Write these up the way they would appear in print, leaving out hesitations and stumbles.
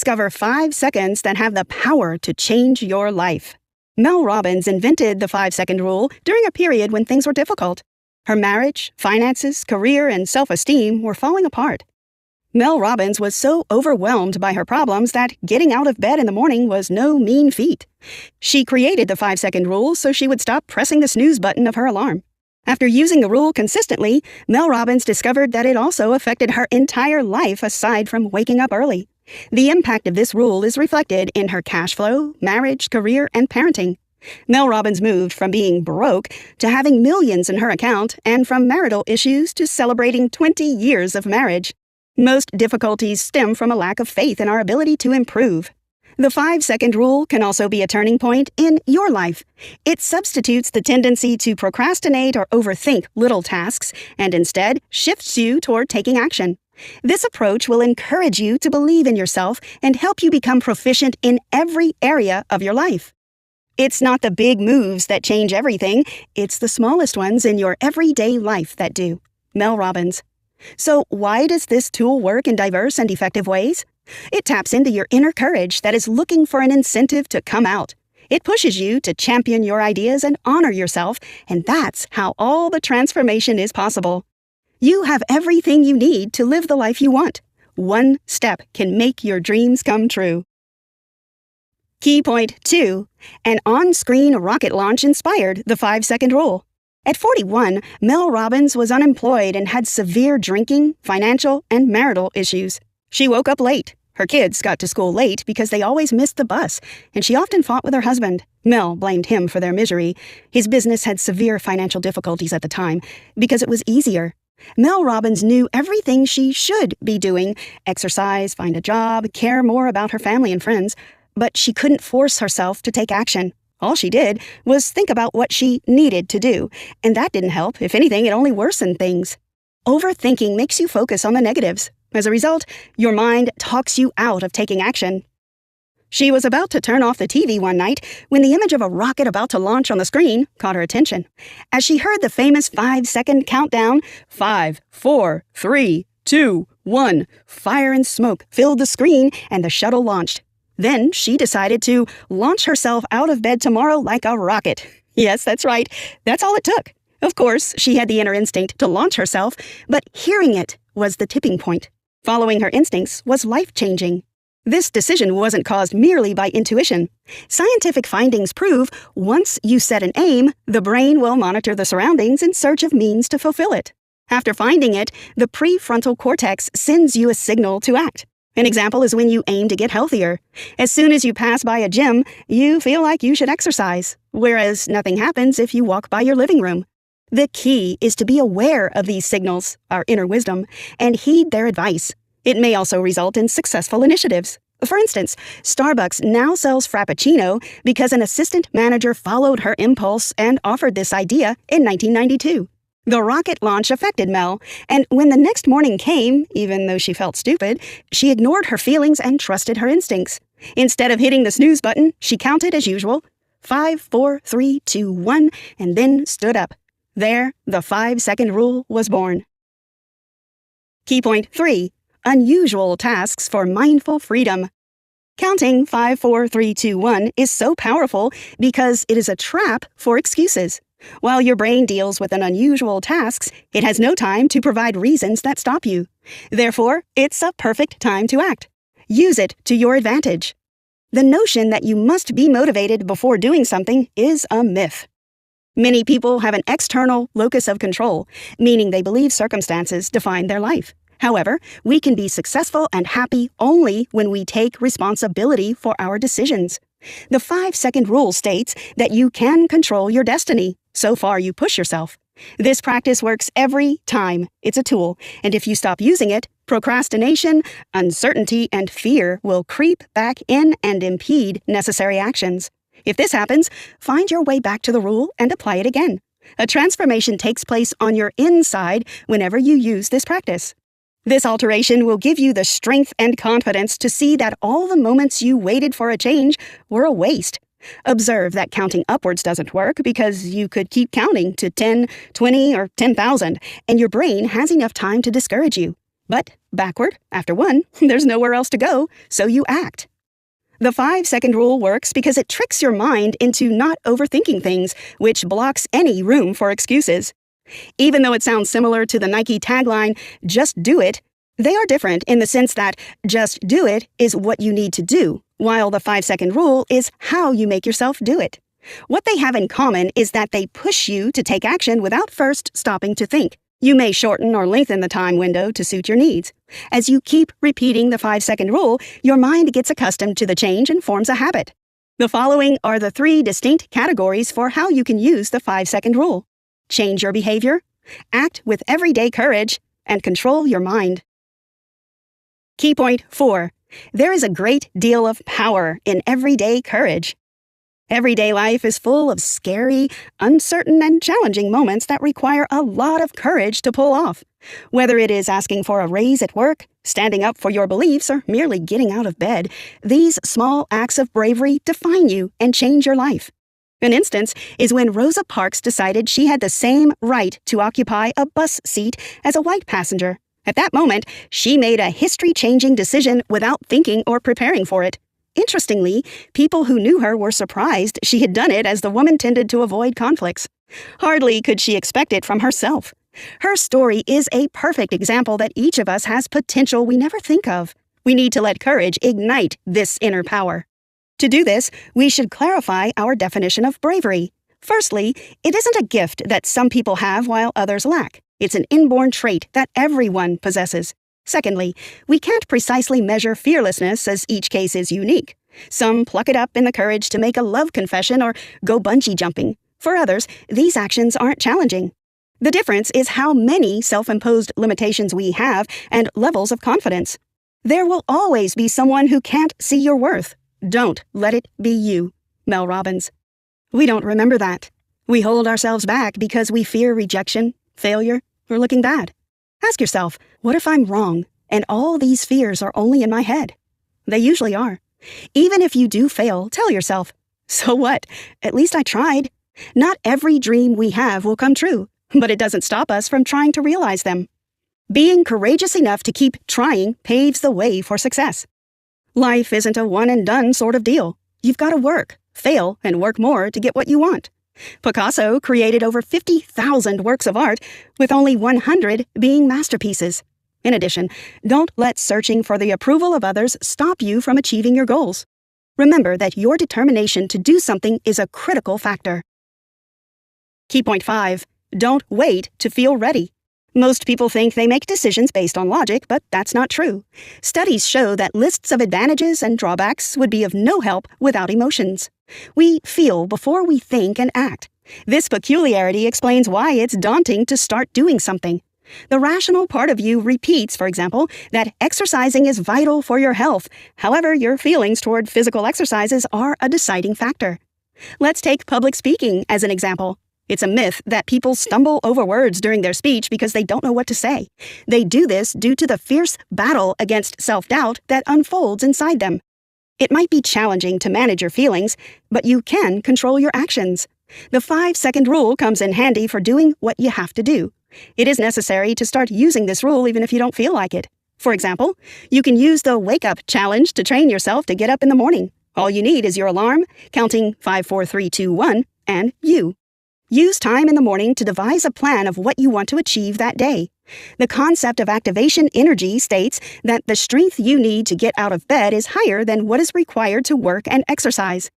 Discover 5 seconds that have the power to change your life. Mel Robbins invented the 5-second rule during a period when things were difficult. Her marriage, finances, career, and self-esteem were falling apart. Mel Robbins was so overwhelmed by her problems that getting out of bed in the morning was no mean feat. She created the 5-second rule so she would stop pressing the snooze button of her alarm. After using the rule consistently, Mel Robbins discovered that it also affected her entire life aside from waking up early. The impact of this rule is reflected in her cash flow, marriage, career, and parenting. Mel Robbins moved from being broke to having millions in her account and from marital issues to celebrating 20 years of marriage. Most difficulties stem from a lack of faith in our ability to improve. The 5-second rule can also be a turning point in your life. It substitutes the tendency to procrastinate or overthink little tasks and instead shifts you toward taking action. This approach will encourage you to believe in yourself and help you become proficient in every area of your life. It's not the big moves that change everything, it's the smallest ones in your everyday life that do. Mel Robbins. So why does this tool work in diverse and effective ways? It taps into your inner courage that is looking for an incentive to come out. It pushes you to champion your ideas and honor yourself, and that's how all the transformation is possible. You have everything you need to live the life you want. One step can make your dreams come true. Key point 2. An on-screen rocket launch inspired the 5-second rule. At 41, Mel Robbins was unemployed and had severe drinking, financial, and marital issues. She woke up late. Her kids got to school late because they always missed the bus, and she often fought with her husband. Mel blamed him for their misery. His business had severe financial difficulties at the time because it was easier. Mel Robbins knew everything she should be doing: exercise, find a job, care more about her family and friends, but she couldn't force herself to take action. All she did was think about what she needed to do, and that didn't help. If anything, it only worsened things. Overthinking makes you focus on the negatives. As a result, your mind talks you out of taking action. She was about to turn off the TV one night when the image of a rocket about to launch on the screen caught her attention. As she heard the famous 5-second countdown, 5, 4, 3, 2, 1, fire and smoke filled the screen and the shuttle launched. Then she decided to launch herself out of bed tomorrow like a rocket. Yes, that's right. That's all it took. Of course, she had the inner instinct to launch herself, but hearing it was the tipping point. Following her instincts was life-changing. This decision wasn't caused merely by intuition. Scientific findings prove once you set an aim, the brain will monitor the surroundings in search of means to fulfill it. After finding it, the prefrontal cortex sends you a signal to act. An example is when you aim to get healthier. As soon as you pass by a gym, you feel like you should exercise, whereas nothing happens if you walk by your living room. The key is to be aware of these signals, our inner wisdom, and heed their advice. It may also result in successful initiatives. For instance, Starbucks now sells Frappuccino because an assistant manager followed her impulse and offered this idea in 1992. The rocket launch affected Mel, and when the next morning came, even though she felt stupid, she ignored her feelings and trusted her instincts. Instead of hitting the snooze button, she counted as usual, 5, 4, 3, 2, 1, and then stood up. There, the 5-second rule was born. Key point 3. Unusual tasks for mindful freedom. Counting 5, 4, 3, 2, 1 is so powerful because it is a trap for excuses. While your brain deals with an unusual tasks, it has no time to provide reasons that stop you. Therefore, it's a perfect time to act. Use it to your advantage. The notion that you must be motivated before doing something is a myth. Many people have an external locus of control, meaning they believe circumstances define their life. However, we can be successful and happy only when we take responsibility for our decisions. The 5-second rule states that you can control your destiny. So far, you push yourself. This practice works every time. It's a tool, and if you stop using it, procrastination, uncertainty, and fear will creep back in and impede necessary actions. If this happens, find your way back to the rule and apply it again. A transformation takes place on your inside whenever you use this practice. This alteration will give you the strength and confidence to see that all the moments you waited for a change were a waste. Observe that counting upwards doesn't work because you could keep counting to 10, 20, or 10,000, and your brain has enough time to discourage you. But backward, after 1, there's nowhere else to go, so you act. The 5-second rule works because it tricks your mind into not overthinking things, which blocks any room for excuses. Even though it sounds similar to the Nike tagline, "Just do it," they are different in the sense that "just do it" is what you need to do, while the 5-second rule is how you make yourself do it. What they have in common is that they push you to take action without first stopping to think. You may shorten or lengthen the time window to suit your needs. As you keep repeating the 5-second rule, your mind gets accustomed to the change and forms a habit. The following are the 3 distinct categories for how you can use the 5-second rule: change your behavior, act with everyday courage, and control your mind. Key point 4. There is a great deal of power in everyday courage. Everyday life is full of scary, uncertain, and challenging moments that require a lot of courage to pull off. Whether it is asking for a raise at work, standing up for your beliefs, or merely getting out of bed, these small acts of bravery define you and change your life. An instance is when Rosa Parks decided she had the same right to occupy a bus seat as a white passenger. At that moment, she made a history-changing decision without thinking or preparing for it. Interestingly, people who knew her were surprised she had done it as the woman tended to avoid conflicts. Hardly could she expect it from herself. Her story is a perfect example that each of us has potential we never think of. We need to let courage ignite this inner power. To do this, we should clarify our definition of bravery. Firstly, it isn't a gift that some people have while others lack. It's an inborn trait that everyone possesses. Secondly, we can't precisely measure fearlessness as each case is unique. Some pluck it up in the courage to make a love confession or go bungee jumping. For others, these actions aren't challenging. The difference is how many self-imposed limitations we have and levels of confidence. There will always be someone who can't see your worth. Don't let it be you. Mel Robbins. We don't remember that. We hold ourselves back because we fear rejection, failure, or looking bad. Ask yourself, what if I'm wrong, and all these fears are only in my head? They usually are. Even if you do fail, tell yourself, so what? At least I tried. Not every dream we have will come true, but it doesn't stop us from trying to realize them. Being courageous enough to keep trying paves the way for success. Life isn't a one-and-done sort of deal. You've got to work, fail, and work more to get what you want. Picasso created over 50,000 works of art, with only 100 being masterpieces. In addition, don't let searching for the approval of others stop you from achieving your goals. Remember that your determination to do something is a critical factor. Key point 5. Don't wait to feel ready. Most people think they make decisions based on logic, but that's not true. Studies show that lists of advantages and drawbacks would be of no help without emotions. We feel before we think and act. This peculiarity explains why it's daunting to start doing something. The rational part of you repeats, for example, that exercising is vital for your health. However, your feelings toward physical exercises are a deciding factor. Let's take public speaking as an example. It's a myth that people stumble over words during their speech because they don't know what to say. They do this due to the fierce battle against self-doubt that unfolds inside them. It might be challenging to manage your feelings, but you can control your actions. The 5-second rule comes in handy for doing what you have to do. It is necessary to start using this rule even if you don't feel like it. For example, you can use the wake-up challenge to train yourself to get up in the morning. All you need is your alarm, counting 5, 4, 3, 2, 1, and you. Use time in the morning to devise a plan of what you want to achieve that day. The concept of activation energy states that the strength you need to get out of bed is higher than what is required to work and exercise.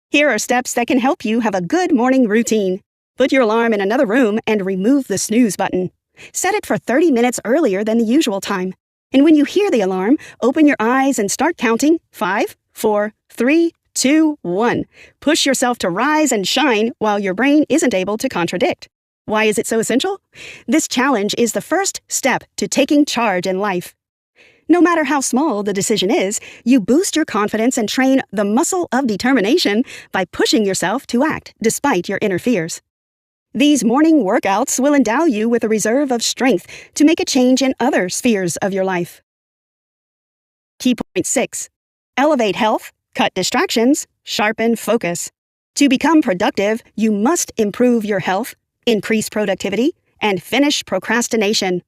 Here are steps that can help you have a good morning routine. Put your alarm in another room and remove the snooze button. Set it for 30 minutes earlier than the usual time. And when you hear the alarm, open your eyes and start counting 5, 4, 3, 2, 1. Push yourself to rise and shine while your brain isn't able to contradict. Why is it so essential? This challenge is the first step to taking charge in life. No matter how small the decision is, you boost your confidence and train the muscle of determination by pushing yourself to act despite your inner fears. These morning workouts will endow you with a reserve of strength to make a change in other spheres of your life. Key point 6. Elevate health, cut distractions, sharpen focus. To become productive, you must improve your health, increase productivity, and finish procrastination.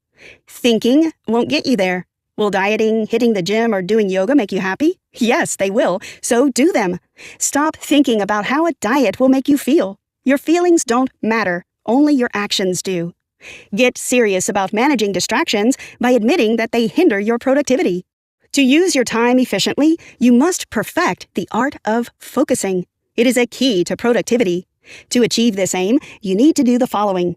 Thinking won't get you there. Will dieting, hitting the gym, or doing yoga make you happy? Yes, they will, so do them. Stop thinking about how a diet will make you feel. Your feelings don't matter, only your actions do. Get serious about managing distractions by admitting that they hinder your productivity. To use your time efficiently, you must perfect the art of focusing. It is a key to productivity. To achieve this aim, you need to do the following.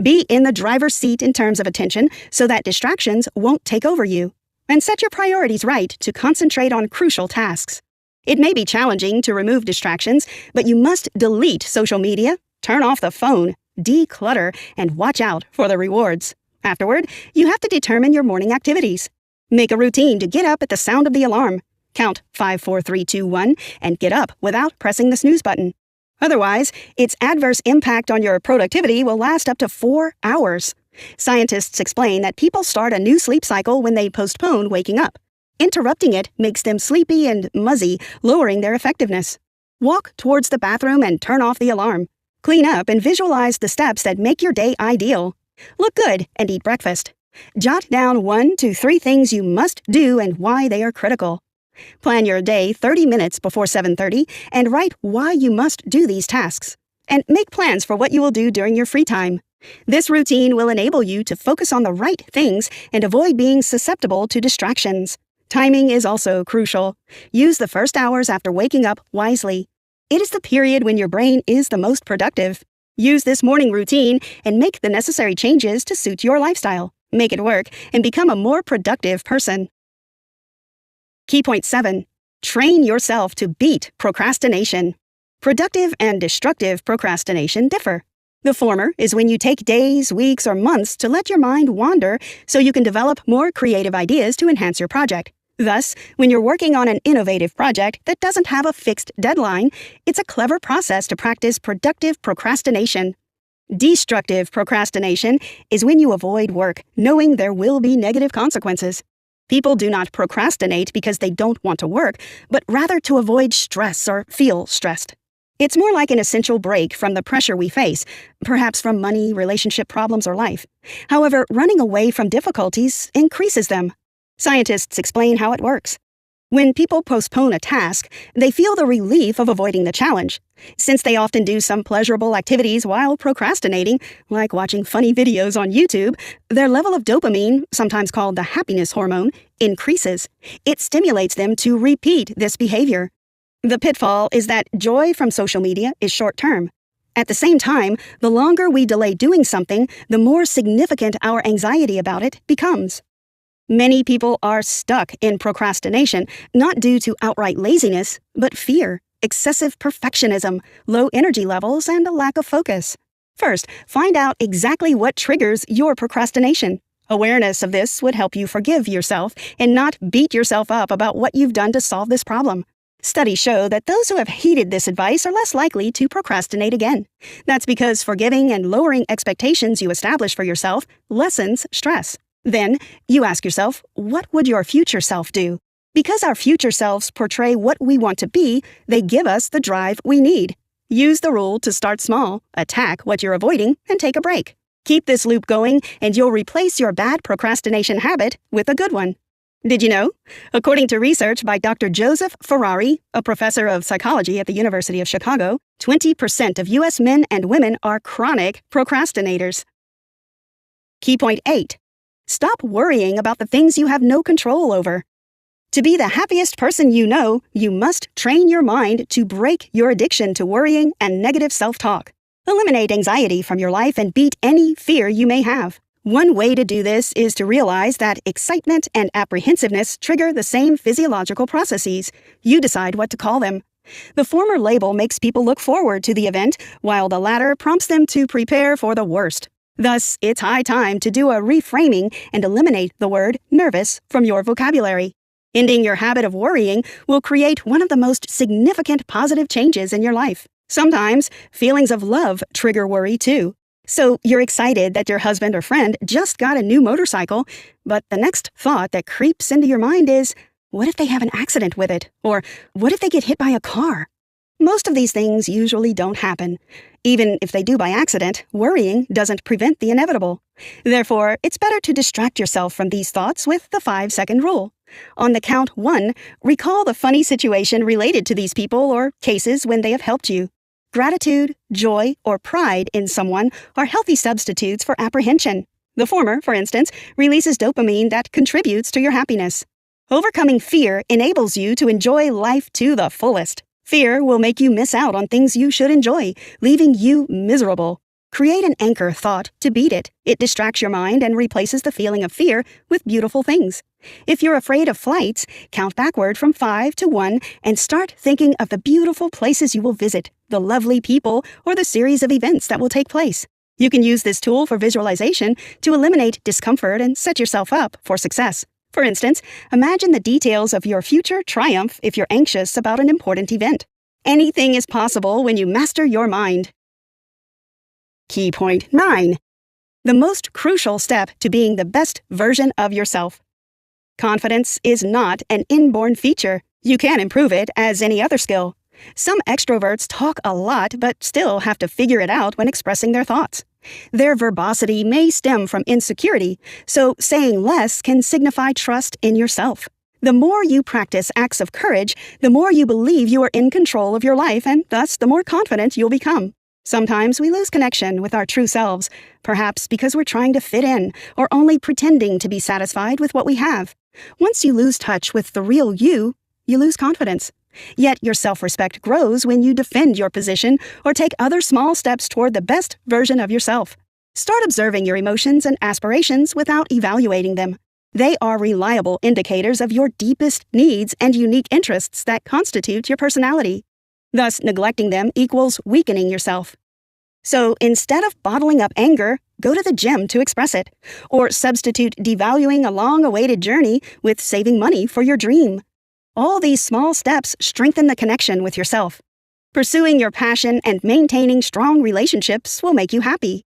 Be in the driver's seat in terms of attention so that distractions won't take over you. And set your priorities right to concentrate on crucial tasks. It may be challenging to remove distractions, but you must delete social media, turn off the phone, declutter, and watch out for the rewards. Afterward, you have to determine your morning activities. Make a routine to get up at the sound of the alarm. Count 5, 4, 3, 2, 1, and get up without pressing the snooze button. Otherwise, its adverse impact on your productivity will last up to 4 hours. Scientists explain that people start a new sleep cycle when they postpone waking up. Interrupting it makes them sleepy and muzzy, lowering their effectiveness. Walk towards the bathroom and turn off the alarm. Clean up and visualize the steps that make your day ideal. Look good and eat breakfast. Jot down 1 to 3 things you must do and why they are critical. Plan your day 30 minutes before 7:30 and write why you must do these tasks. And make plans for what you will do during your free time. This routine will enable you to focus on the right things and avoid being susceptible to distractions. Timing is also crucial. Use the first hours after waking up wisely. It is the period when your brain is the most productive. Use this morning routine and make the necessary changes to suit your lifestyle. Make it work and become a more productive person. Key point 7. Train yourself to beat procrastination. Productive and destructive procrastination differ. The former is when you take days, weeks, or months to let your mind wander so you can develop more creative ideas to enhance your project. Thus, when you're working on an innovative project that doesn't have a fixed deadline, it's a clever process to practice productive procrastination. Destructive procrastination is when you avoid work, knowing there will be negative consequences. People do not procrastinate because they don't want to work, but rather to avoid stress or feel stressed. It's more like an essential break from the pressure we face, perhaps from money, relationship problems, or life. However, running away from difficulties increases them. Scientists explain how it works. When people postpone a task, they feel the relief of avoiding the challenge. Since they often do some pleasurable activities while procrastinating, like watching funny videos on YouTube, their level of dopamine, sometimes called the happiness hormone, increases. It stimulates them to repeat this behavior. The pitfall is that joy from social media is short-term. At the same time, the longer we delay doing something, the more significant our anxiety about it becomes. Many people are stuck in procrastination, not due to outright laziness, but fear, excessive perfectionism, low energy levels, and a lack of focus. First, find out exactly what triggers your procrastination. Awareness of this would help you forgive yourself and not beat yourself up about what you've done to solve this problem. Studies show that those who have heeded this advice are less likely to procrastinate again. That's because forgiving and lowering expectations you establish for yourself lessens stress. Then, you ask yourself, what would your future self do? Because our future selves portray what we want to be, they give us the drive we need. Use the rule to start small, attack what you're avoiding, and take a break. Keep this loop going, and you'll replace your bad procrastination habit with a good one. Did you know? According to research by Dr. Joseph Ferrari, a professor of psychology at the University of Chicago, 20% of U.S. men and women are chronic procrastinators. Key point 8. Stop worrying about the things you have no control over. To be the happiest person you know, you must train your mind to break your addiction to worrying and negative self-talk. Eliminate anxiety from your life and beat any fear you may have. One way to do this is to realize that excitement and apprehensiveness trigger the same physiological processes. You decide what to call them. The former label makes people look forward to the event, while the latter prompts them to prepare for the worst. Thus, it's high time to do a reframing and eliminate the word nervous from your vocabulary. Ending your habit of worrying will create one of the most significant positive changes in your life. Sometimes, feelings of love trigger worry too. So you're excited that your husband or friend just got a new motorcycle, but the next thought that creeps into your mind is, what if they have an accident with it? Or what if they get hit by a car? Most of these things usually don't happen. Even if they do by accident, worrying doesn't prevent the inevitable. Therefore, it's better to distract yourself from these thoughts with the 5-second rule. On the count 1, recall the funny situation related to these people or cases when they have helped you. Gratitude, joy, or pride in someone are healthy substitutes for apprehension. The former, for instance, releases dopamine that contributes to your happiness. Overcoming fear enables you to enjoy life to the fullest. Fear will make you miss out on things you should enjoy, leaving you miserable. Create an anchor thought to beat it. It distracts your mind and replaces the feeling of fear with beautiful things. If you're afraid of flights, count backward from 5 to 1 and start thinking of the beautiful places you will visit, the lovely people, or the series of events that will take place. You can use this tool for visualization to eliminate discomfort and set yourself up for success. For instance, imagine the details of your future triumph if you're anxious about an important event. Anything is possible when you master your mind. Key point 9. The most crucial step to being the best version of yourself. Confidence is not an inborn feature. You can improve it as any other skill. Some extroverts talk a lot but still have to figure it out when expressing their thoughts. Their verbosity may stem from insecurity, so saying less can signify trust in yourself. The more you practice acts of courage, the more you believe you are in control of your life, and thus the more confident you'll become. Sometimes we lose connection with our true selves, perhaps because we're trying to fit in or only pretending to be satisfied with what we have. Once you lose touch with the real you lose confidence. Yet your self-respect grows when you defend your position or take other small steps toward the best version of yourself. Start observing your emotions and aspirations without evaluating them. They are reliable indicators of your deepest needs and unique interests that constitute your personality. Thus, neglecting them equals weakening yourself. So instead of bottling up anger, go to the gym to express it, or substitute devaluing a long-awaited journey with saving money for your dream. All these small steps strengthen the connection with yourself. Pursuing your passion and maintaining strong relationships will make you happy.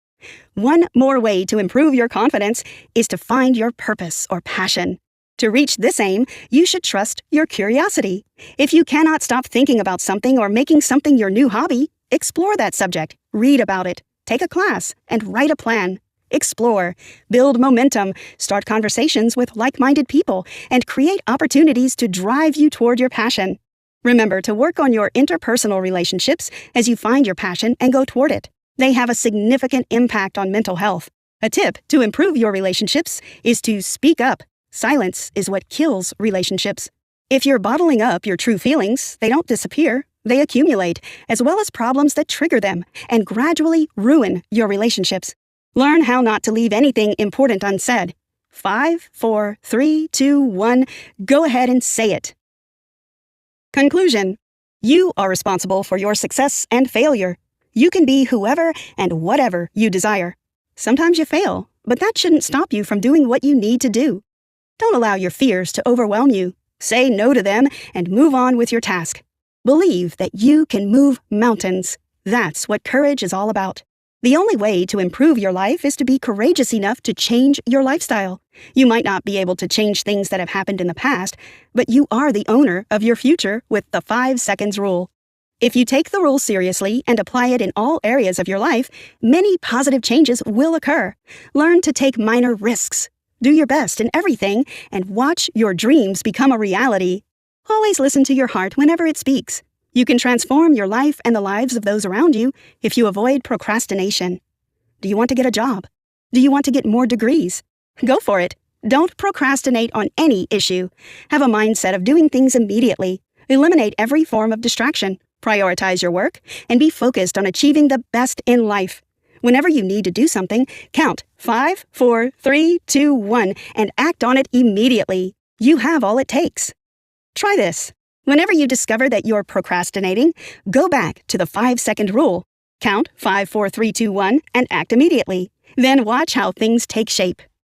One more way to improve your confidence is to find your purpose or passion. To reach this aim, you should trust your curiosity. If you cannot stop thinking about something or making something your new hobby, explore that subject, read about it, take a class, and write a plan. Explore, build momentum, start conversations with like-minded people, and create opportunities to drive you toward your passion. Remember to work on your interpersonal relationships as you find your passion and go toward it. They have a significant impact on mental health. A tip to improve your relationships is to speak up. Silence is what kills relationships. If you're bottling up your true feelings, they don't disappear. They accumulate, as well as problems that trigger them, and gradually ruin your relationships. Learn how not to leave anything important unsaid. 5, 4, 3, 2, 1, go ahead and say it. Conclusion. You are responsible for your success and failure. You can be whoever and whatever you desire. Sometimes you fail, but that shouldn't stop you from doing what you need to do. Don't allow your fears to overwhelm you. Say no to them and move on with your task. Believe that you can move mountains. That's what courage is all about. The only way to improve your life is to be courageous enough to change your lifestyle. You might not be able to change things that have happened in the past, but you are the owner of your future with the 5 seconds rule. If you take the rule seriously and apply it in all areas of your life, many positive changes will occur. Learn to take minor risks. Do your best in everything and watch your dreams become a reality. Always listen to your heart whenever it speaks. You can transform your life and the lives of those around you if you avoid procrastination. Do you want to get a job? Do you want to get more degrees? Go for it. Don't procrastinate on any issue. Have a mindset of doing things immediately. Eliminate every form of distraction. Prioritize your work and be focused on achieving the best in life. Whenever you need to do something, count 5, 4, 3, 2, 1 and act on it immediately. You have all it takes. Try this. Whenever you discover that you're procrastinating, go back to the 5-second rule. Count 5, 4, 3, 2, 1 and act immediately. Then watch how things take shape.